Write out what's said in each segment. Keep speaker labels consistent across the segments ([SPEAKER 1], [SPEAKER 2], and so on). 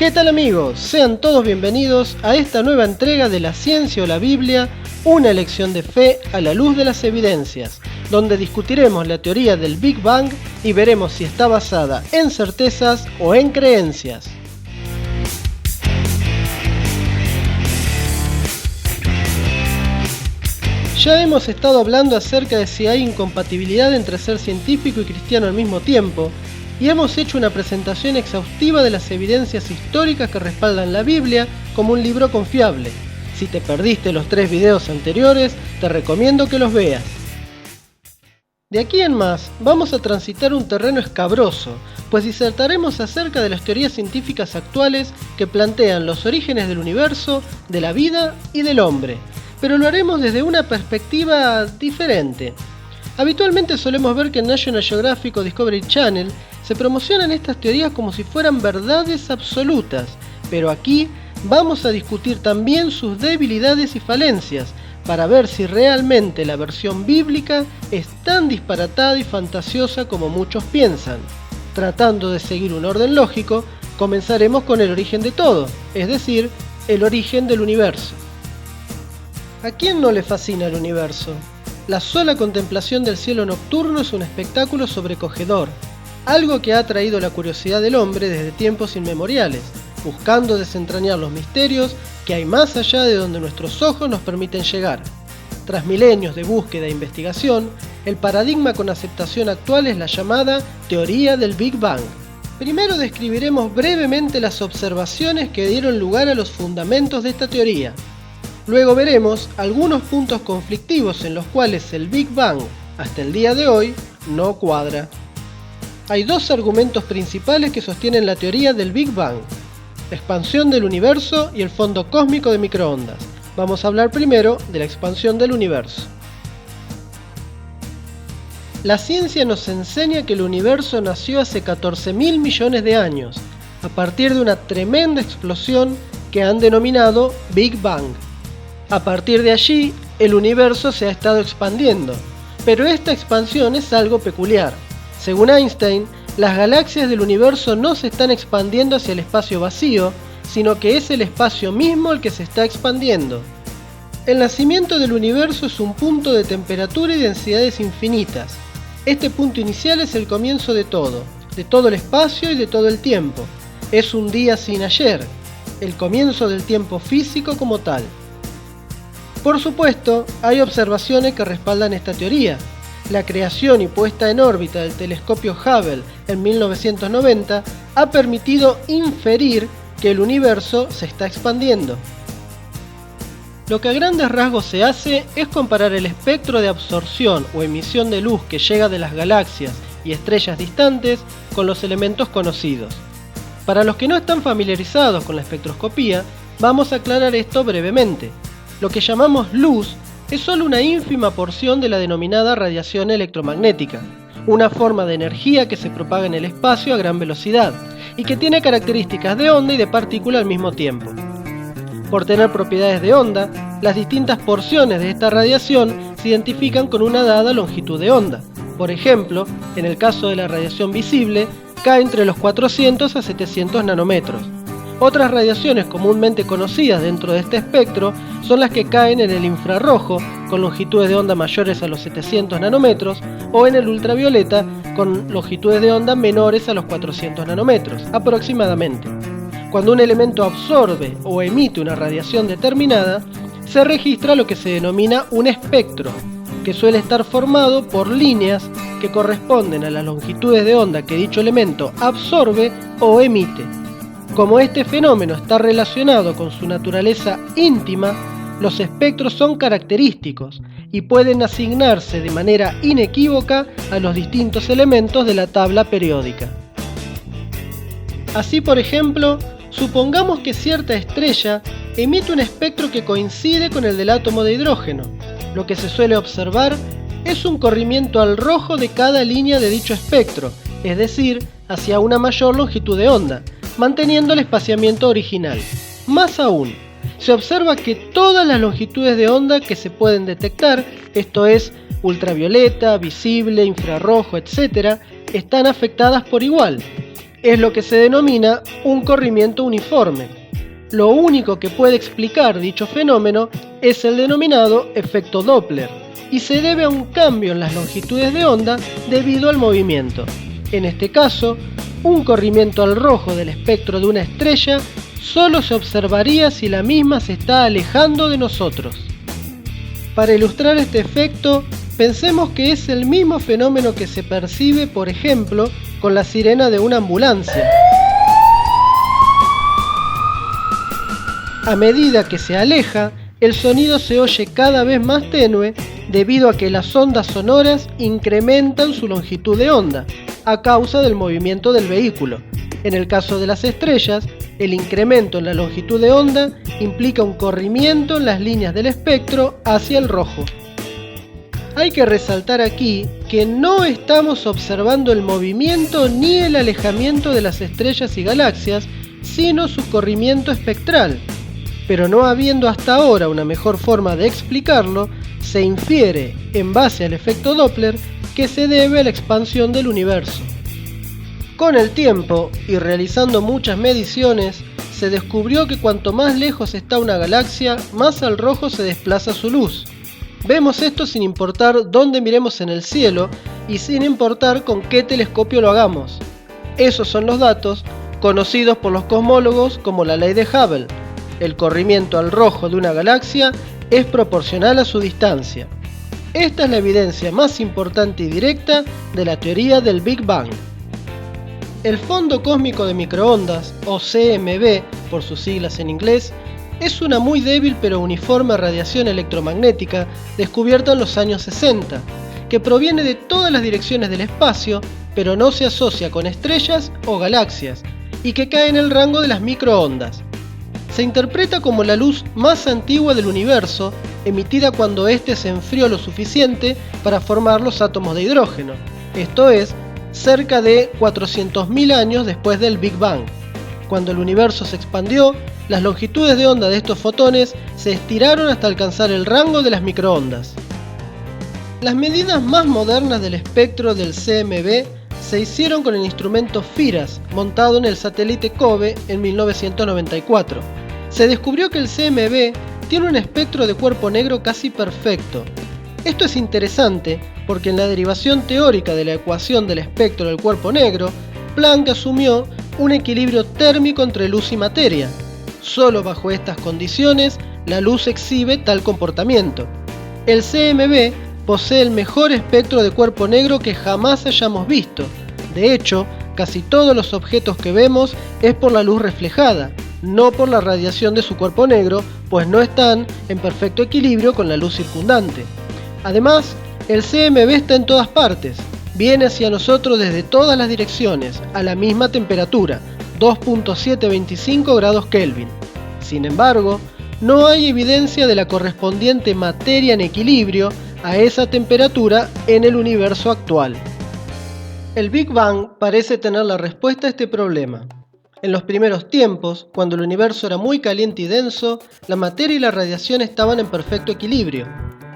[SPEAKER 1] ¿Qué tal amigos? Sean todos bienvenidos a esta nueva entrega de La Ciencia o la Biblia, una elección de fe a la luz de las evidencias, donde discutiremos la teoría del Big Bang y veremos si está basada en certezas o en creencias. Ya hemos estado hablando acerca de si hay incompatibilidad entre ser científico y cristiano al mismo tiempo, y hemos hecho una presentación exhaustiva de las evidencias históricas que respaldan la Biblia como un libro confiable. Si te perdiste los 3 videos anteriores, te recomiendo que los veas. De aquí en más, vamos a transitar un terreno escabroso, pues disertaremos acerca de las teorías científicas actuales que plantean los orígenes del universo, de la vida y del hombre, pero lo haremos desde una perspectiva diferente. Habitualmente solemos ver que en National Geographic o Discovery Channel se promocionan estas teorías como si fueran verdades absolutas, pero aquí vamos a discutir también sus debilidades y falencias, para ver si realmente la versión bíblica es tan disparatada y fantasiosa como muchos piensan. Tratando de seguir un orden lógico, comenzaremos con el origen de todo, es decir, el origen del universo. ¿A quién no le fascina el universo? La sola contemplación del cielo nocturno es un espectáculo sobrecogedor, algo que ha atraído la curiosidad del hombre desde tiempos inmemoriales, buscando desentrañar los misterios que hay más allá de donde nuestros ojos nos permiten llegar. Tras milenios de búsqueda e investigación, el paradigma con aceptación actual es la llamada teoría del Big Bang. Primero describiremos brevemente las observaciones que dieron lugar a los fundamentos de esta teoría. Luego veremos algunos puntos conflictivos en los cuales el Big Bang, hasta el día de hoy, no cuadra. Hay 2 argumentos principales que sostienen la teoría del Big Bang: la expansión del universo y el fondo cósmico de microondas. Vamos a hablar primero de la expansión del universo. La ciencia nos enseña que el universo nació hace 14.000 millones de años, a partir de una tremenda explosión que han denominado Big Bang. A partir de allí, el universo se ha estado expandiendo, pero esta expansión es algo peculiar. Según Einstein, las galaxias del universo no se están expandiendo hacia el espacio vacío, sino que es el espacio mismo el que se está expandiendo. El nacimiento del universo es un punto de temperatura y densidades infinitas. Este punto inicial es el comienzo de todo el espacio y de todo el tiempo. Es un día sin ayer, el comienzo del tiempo físico como tal. Por supuesto, hay observaciones que respaldan esta teoría. La creación y puesta en órbita del telescopio Hubble en 1990 ha permitido inferir que el universo se está expandiendo. Lo que a grandes rasgos se hace es comparar el espectro de absorción o emisión de luz que llega de las galaxias y estrellas distantes con los elementos conocidos. Para los que no están familiarizados con la espectroscopía, vamos a aclarar esto brevemente. Lo que llamamos luz es solo una ínfima porción de la denominada radiación electromagnética, una forma de energía que se propaga en el espacio a gran velocidad y que tiene características de onda y de partícula al mismo tiempo. Por tener propiedades de onda, las distintas porciones de esta radiación se identifican con una dada longitud de onda. Por ejemplo, en el caso de la radiación visible, cae entre los 400 a 700 nanómetros. Otras radiaciones comúnmente conocidas dentro de este espectro son las que caen en el infrarrojo, con longitudes de onda mayores a los 700 nanómetros, o en el ultravioleta, con longitudes de onda menores a los 400 nanómetros, aproximadamente. Cuando un elemento absorbe o emite una radiación determinada, se registra lo que se denomina un espectro, que suele estar formado por líneas que corresponden a las longitudes de onda que dicho elemento absorbe o emite. Como este fenómeno está relacionado con su naturaleza íntima, los espectros son característicos y pueden asignarse de manera inequívoca a los distintos elementos de la tabla periódica. Así, por ejemplo, supongamos que cierta estrella emite un espectro que coincide con el del átomo de hidrógeno. Lo que se suele observar es un corrimiento al rojo de cada línea de dicho espectro, es decir, hacia una mayor longitud de onda, manteniendo el espaciamiento original. Más aún, se observa que todas las longitudes de onda que se pueden detectar, esto es, ultravioleta, visible, infrarrojo, etc., están afectadas por igual. Es lo que se denomina un corrimiento uniforme. Lo único que puede explicar dicho fenómeno es el denominado efecto Doppler, y se debe a un cambio en las longitudes de onda debido al movimiento. En este caso, un corrimiento al rojo del espectro de una estrella solo se observaría si la misma se está alejando de nosotros. Para ilustrar este efecto, pensemos que es el mismo fenómeno que se percibe, por ejemplo, con la sirena de una ambulancia. A medida que se aleja, el sonido se oye cada vez más tenue debido a que las ondas sonoras incrementan su longitud de onda a causa del movimiento del vehículo. En el caso de las estrellas, el incremento en la longitud de onda implica un corrimiento en las líneas del espectro hacia el rojo. Hay que resaltar aquí que no estamos observando el movimiento ni el alejamiento de las estrellas y galaxias, sino su corrimiento espectral. Pero no habiendo hasta ahora una mejor forma de explicarlo, se infiere, en base al efecto Doppler, que se debe a la expansión del universo. Con el tiempo, y realizando muchas mediciones, se descubrió que cuanto más lejos está una galaxia, más al rojo se desplaza su luz. Vemos esto sin importar dónde miremos en el cielo y sin importar con qué telescopio lo hagamos. Esos son los datos conocidos por los cosmólogos como la ley de Hubble. El corrimiento al rojo de una galaxia es proporcional a su distancia. Esta es la evidencia más importante y directa de la teoría del Big Bang. El fondo cósmico de microondas, o CMB por sus siglas en inglés, es una muy débil pero uniforme radiación electromagnética descubierta en los años 60, que proviene de todas las direcciones del espacio, pero no se asocia con estrellas o galaxias, y que cae en el rango de las microondas. Se interpreta como la luz más antigua del universo, emitida cuando éste se enfrió lo suficiente para formar los átomos de hidrógeno, esto es, cerca de 400.000 años después del Big Bang. Cuando el universo se expandió, las longitudes de onda de estos fotones se estiraron hasta alcanzar el rango de las microondas. Las medidas más modernas del espectro del CMB se hicieron con el instrumento FIRAS, montado en el satélite COBE en 1994. Se descubrió que el CMB tiene un espectro de cuerpo negro casi perfecto. Esto es interesante porque en la derivación teórica de la ecuación del espectro del cuerpo negro, Planck asumió un equilibrio térmico entre luz y materia. Solo bajo estas condiciones, la luz exhibe tal comportamiento. El CMB posee el mejor espectro de cuerpo negro que jamás hayamos visto. De hecho, casi todos los objetos que vemos es por la luz reflejada, no por la radiación de su cuerpo negro, pues no están en perfecto equilibrio con la luz circundante. Además, el CMB está en todas partes. Viene hacia nosotros desde todas las direcciones, a la misma temperatura, 2.725 grados Kelvin. Sin embargo, no hay evidencia de la correspondiente materia en equilibrio a esa temperatura en el universo actual. El Big Bang parece tener la respuesta a este problema. En los primeros tiempos, cuando el universo era muy caliente y denso, la materia y la radiación estaban en perfecto equilibrio.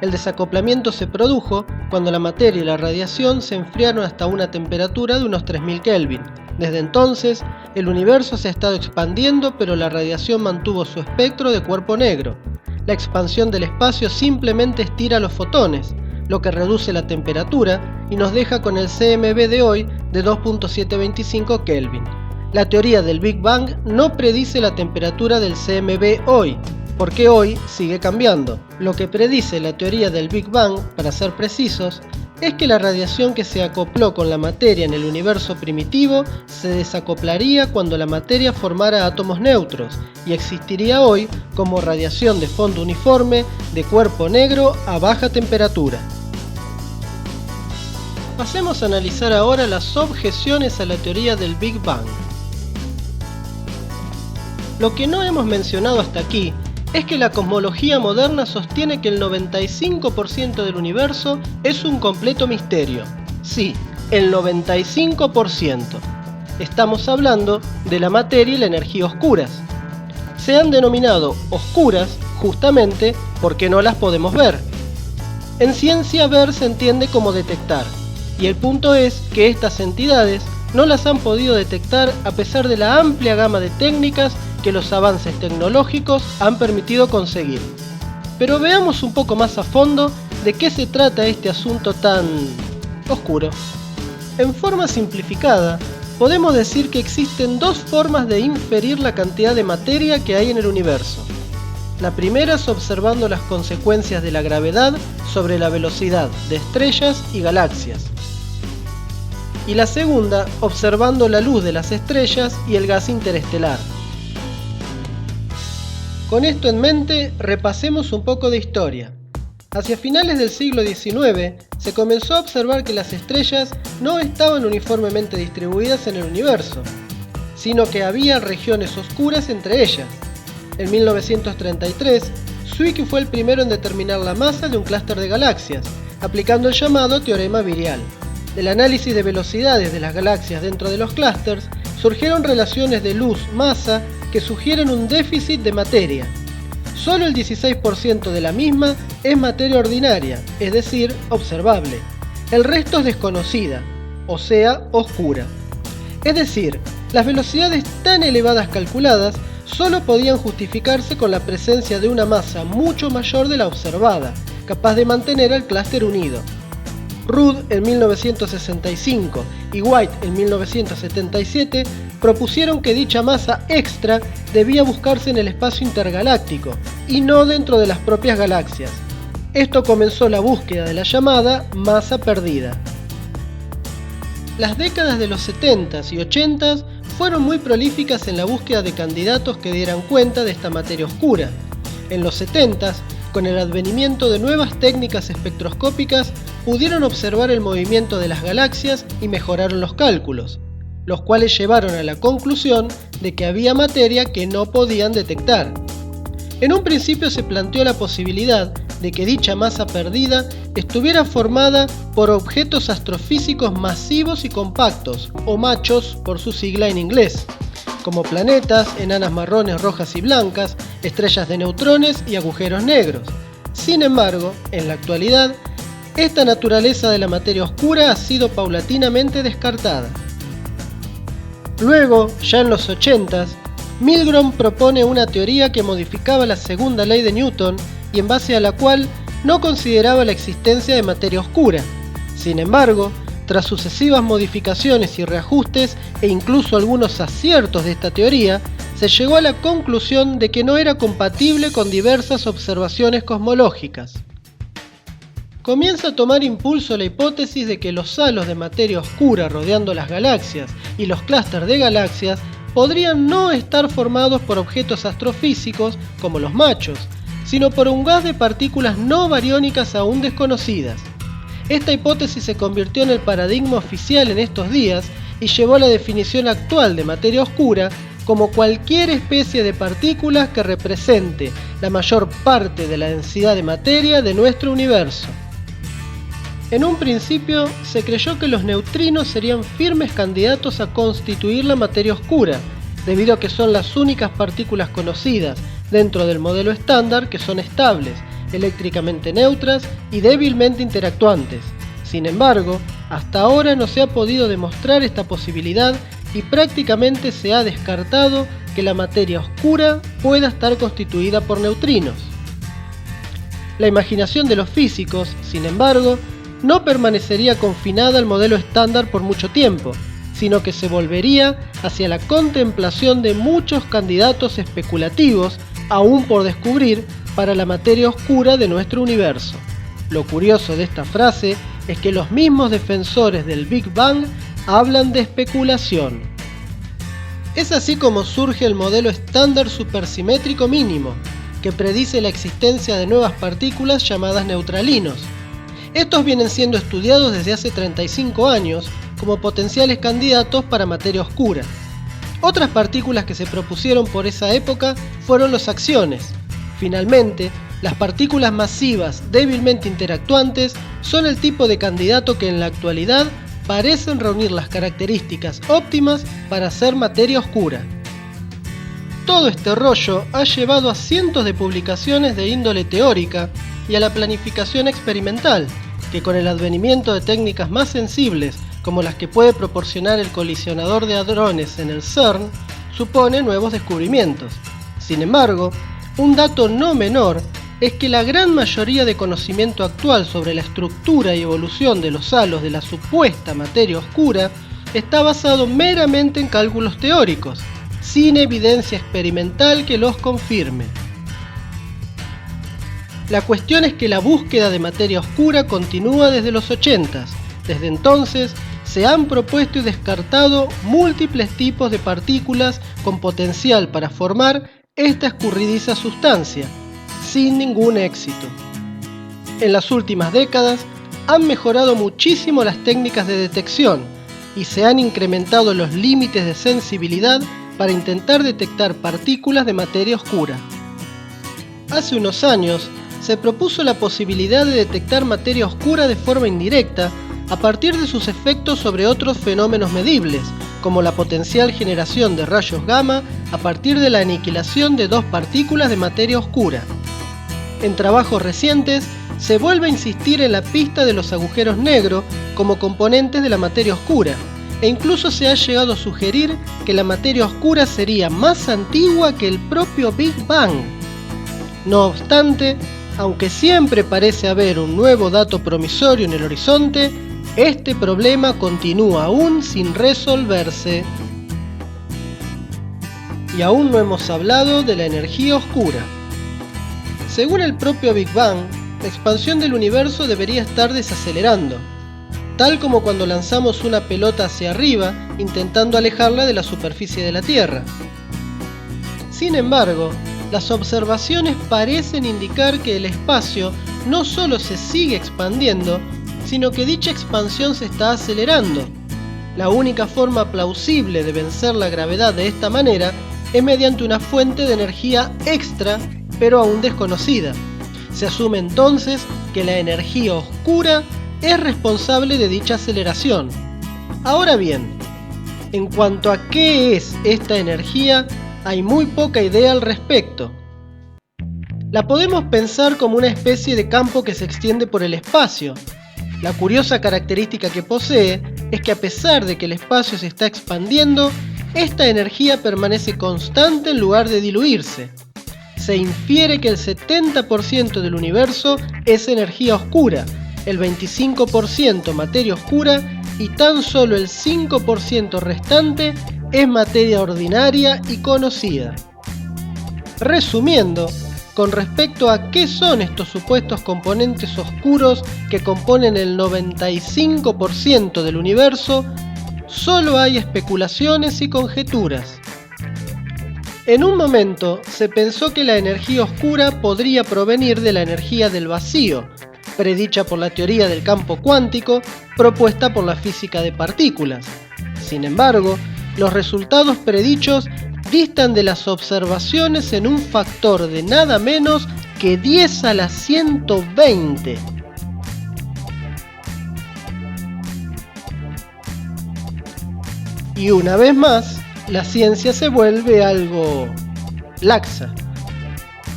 [SPEAKER 1] El desacoplamiento se produjo cuando la materia y la radiación se enfriaron hasta una temperatura de unos 3000 Kelvin. Desde entonces, el universo se ha estado expandiendo, pero la radiación mantuvo su espectro de cuerpo negro. La expansión del espacio simplemente estira los fotones, lo que reduce la temperatura y nos deja con el CMB de hoy de 2.725 Kelvin. La teoría del Big Bang no predice la temperatura del CMB hoy, porque hoy sigue cambiando. Lo que predice la teoría del Big Bang, para ser precisos, es que la radiación que se acopló con la materia en el universo primitivo se desacoplaría cuando la materia formara átomos neutros y existiría hoy como radiación de fondo uniforme de cuerpo negro a baja temperatura. Pasemos a analizar ahora las objeciones a la teoría del Big Bang. Lo que no hemos mencionado hasta aquí es que la cosmología moderna sostiene que el 95% del universo es un completo misterio. Sí, el 95%. Estamos hablando de la materia y la energía oscuras. Se han denominado oscuras justamente porque no las podemos ver. En ciencia, ver se entiende como detectar, y el punto es que estas entidades no las han podido detectar a pesar de la amplia gama de técnicas que los avances tecnológicos han permitido conseguir. Pero veamos un poco más a fondo de qué se trata este asunto tan oscuro. En forma simplificada, podemos decir que existen dos formas de inferir la cantidad de materia que hay en el universo. La primera es observando las consecuencias de la gravedad sobre la velocidad de estrellas y galaxias. Y la segunda, observando la luz de las estrellas y el gas interestelar. Con esto en mente, repasemos un poco de historia. Hacia finales del siglo XIX, se comenzó a observar que las estrellas no estaban uniformemente distribuidas en el universo, sino que había regiones oscuras entre ellas. En 1933, Zwicky fue el primero en determinar la masa de un clúster de galaxias, aplicando el llamado teorema virial. Del análisis de velocidades de las galaxias dentro de los clústeres, surgieron relaciones de luz-masa que sugieren un déficit de materia. Solo el 16% de la misma es materia ordinaria, es decir, observable. El resto es desconocida, o sea, oscura. Es decir, las velocidades tan elevadas calculadas solo podían justificarse con la presencia de una masa mucho mayor de la observada, capaz de mantener al clúster unido. Rudd en 1965 y White en 1977 propusieron que dicha masa extra debía buscarse en el espacio intergaláctico y no dentro de las propias galaxias. Esto comenzó la búsqueda de la llamada masa perdida. Las décadas de los 70s y 80s fueron muy prolíficas en la búsqueda de candidatos que dieran cuenta de esta materia oscura. En los 70s, con el advenimiento de nuevas técnicas espectroscópicas, pudieron observar el movimiento de las galaxias y mejoraron los cálculos, los cuales llevaron a la conclusión de que había materia que no podían detectar. En un principio se planteó la posibilidad de que dicha masa perdida estuviera formada por objetos astrofísicos masivos y compactos, o machos por su sigla en inglés, como planetas, enanas marrones, rojas y blancas, estrellas de neutrones y agujeros negros. Sin embargo, en la actualidad, esta naturaleza de la materia oscura ha sido paulatinamente descartada. Luego, ya en los 80s, Milgrom propone una teoría que modificaba la segunda ley de Newton y en base a la cual no consideraba la existencia de materia oscura. Sin embargo, tras sucesivas modificaciones y reajustes e incluso algunos aciertos de esta teoría, se llegó a la conclusión de que no era compatible con diversas observaciones cosmológicas. Comienza a tomar impulso la hipótesis de que los halos de materia oscura rodeando las galaxias y los clústeres de galaxias podrían no estar formados por objetos astrofísicos como los machos, sino por un gas de partículas no bariónicas aún desconocidas. Esta hipótesis se convirtió en el paradigma oficial en estos días y llevó a la definición actual de materia oscura como cualquier especie de partículas que represente la mayor parte de la densidad de materia de nuestro universo. En un principio se creyó que los neutrinos serían firmes candidatos a constituir la materia oscura, debido a que son las únicas partículas conocidas dentro del modelo estándar que son estables, eléctricamente neutras y débilmente interactuantes. Sin embargo, hasta ahora no se ha podido demostrar esta posibilidad y prácticamente se ha descartado que la materia oscura pueda estar constituida por neutrinos. La imaginación de los físicos, sin embargo, no permanecería confinada al modelo estándar por mucho tiempo, sino que se volvería hacia la contemplación de muchos candidatos especulativos aún por descubrir para la materia oscura de nuestro universo. Lo curioso de esta frase es que los mismos defensores del Big Bang hablan de especulación. Es así como surge el modelo estándar supersimétrico mínimo, que predice la existencia de nuevas partículas llamadas neutralinos. Estos vienen siendo estudiados desde hace 35 años como potenciales candidatos para materia oscura. Otras partículas que se propusieron por esa época fueron los axiones. Finalmente, las partículas masivas débilmente interactuantes son el tipo de candidato que en la actualidad parecen reunir las características óptimas para ser materia oscura. Todo este rollo ha llevado a cientos de publicaciones de índole teórica y a la planificación experimental, que con el advenimiento de técnicas más sensibles como las que puede proporcionar el colisionador de hadrones en el CERN, supone nuevos descubrimientos. Sin embargo, un dato no menor es que la gran mayoría de conocimiento actual sobre la estructura y evolución de los halos de la supuesta materia oscura está basado meramente en cálculos teóricos, sin evidencia experimental que los confirme. La cuestión es que la búsqueda de materia oscura continúa desde los 80s. Desde entonces, se han propuesto y descartado múltiples tipos de partículas con potencial para formar esta escurridiza sustancia, sin ningún éxito. En las últimas décadas, han mejorado muchísimo las técnicas de detección y se han incrementado los límites de sensibilidad para intentar detectar partículas de materia oscura. Hace unos años, se propuso la posibilidad de detectar materia oscura de forma indirecta a partir de sus efectos sobre otros fenómenos medibles, como la potencial generación de rayos gamma a partir de la aniquilación de dos partículas de materia oscura. En trabajos recientes, se vuelve a insistir en la pista de los agujeros negros como componentes de la materia oscura, e incluso se ha llegado a sugerir que la materia oscura sería más antigua que el propio Big Bang. No obstante, aunque siempre parece haber un nuevo dato promisorio en el horizonte, este problema continúa aún sin resolverse. Y aún no hemos hablado de la energía oscura. Según el propio Big Bang, la expansión del universo debería estar desacelerando, tal como cuando lanzamos una pelota hacia arriba intentando alejarla de la superficie de la Tierra. Sin embargo, las observaciones parecen indicar que el espacio no solo se sigue expandiendo, sino que dicha expansión se está acelerando. La única forma plausible de vencer la gravedad de esta manera es mediante una fuente de energía extra, pero aún desconocida. Se asume entonces que la energía oscura es responsable de dicha aceleración. Ahora bien, en cuanto a qué es esta energía, hay muy poca idea al respecto. La podemos pensar como una especie de campo que se extiende por el espacio. La curiosa característica que posee es que a pesar de que el espacio se está expandiendo, esta energía permanece constante en lugar de diluirse. Se infiere que el 70% del universo es energía oscura, el 25% materia oscura y tan solo el 5% restante es materia ordinaria y conocida. Resumiendo, con respecto a qué son estos supuestos componentes oscuros que componen el 95% del universo, solo hay especulaciones y conjeturas. En un momento se pensó que la energía oscura podría provenir de la energía del vacío, predicha por la teoría del campo cuántico propuesta por la física de partículas. Sin embargo, los resultados predichos distan de las observaciones en un factor de nada menos que 10 a la 120. Y una vez más, la ciencia se vuelve algo laxa.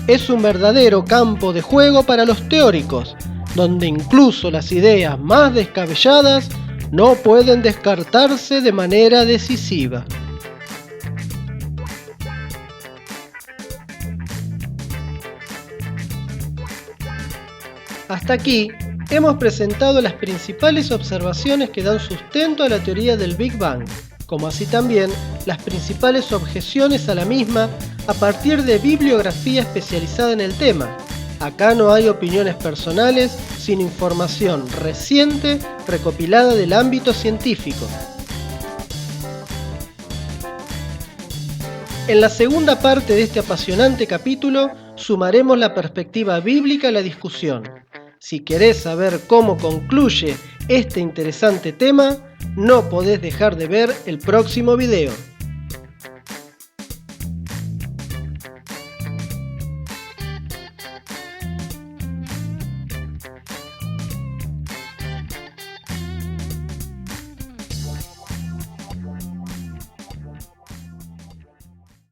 [SPEAKER 1] Es un verdadero campo de juego para los teóricos, donde incluso las ideas más descabelladas no pueden descartarse de manera decisiva. Hasta aquí hemos presentado las principales observaciones que dan sustento a la teoría del Big Bang, como así también las principales objeciones a la misma a partir de bibliografía especializada en el tema. Acá no hay opiniones personales, sino información reciente recopilada del ámbito científico. En la segunda parte de este apasionante capítulo sumaremos la perspectiva bíblica a la discusión. Si querés saber cómo concluye este interesante tema, no podés dejar de ver el próximo video.